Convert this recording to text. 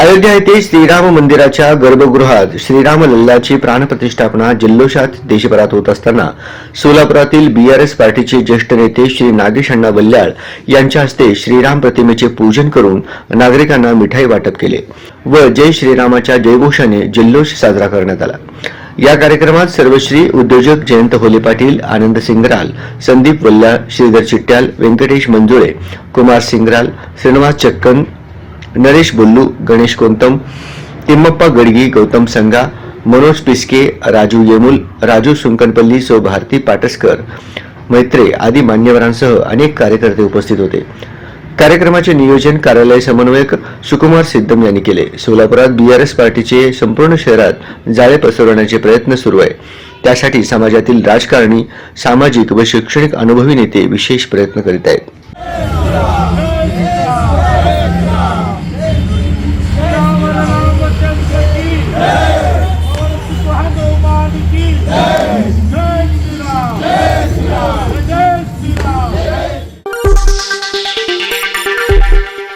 अयोध्या येथे श्रीराम मंदिराच्या गर्भगृहात श्रीराम लल्लाची प्राणप्रतिष्ठापना जल्लोषात देशभरात होत असताना सोलापुरातील बीआरएस पार्टीचे ज्येष्ठ नेते श्री नागेश अण्णा बल्लाळ यांच्या हस्ते श्रीराम प्रतिमेचे पूजन करून नागरिकांना मिठाई वाटप केले व जय श्रीरामाच्या जयघोषाने जल्लोष साजरा करण्यात आला। या कार्यक्रमात सर्वश्री उद्योजक जयंत होले पाटील, आनंद सिंगराल, संदीप वल्लाळ, श्रीधर चिट्ट्याल, व्यंकटेश मंजुळे, कुमार सिंगराल, श्रीनिवास चक्कन, नरेश बोल्लू, गणेश कोंतम, तिम्मप्पा गडगी, गौतम संगा, मनोज पिस्के, राजू येमुल, राजू सुंकनपल्ली, सो भारती पाटसकर, मैत्रे आदी मान्यवरांसह अनेक कार्यकर्ते उपस्थित होते। कार्यक्रमाचे नियोजन कार्यालय समन्वयक सुकुमार सिद्धम यांनी केले। सोलापुरात बीआरएस पार्टीचे संपूर्ण शहरात जाळे पसरवण्याचे प्रयत्न सुरू आहे। त्यासाठी समाजातील राजकारणी, सामाजिक व शैक्षणिक अनुभवी नेते विशेष प्रयत्न करीत आहेत।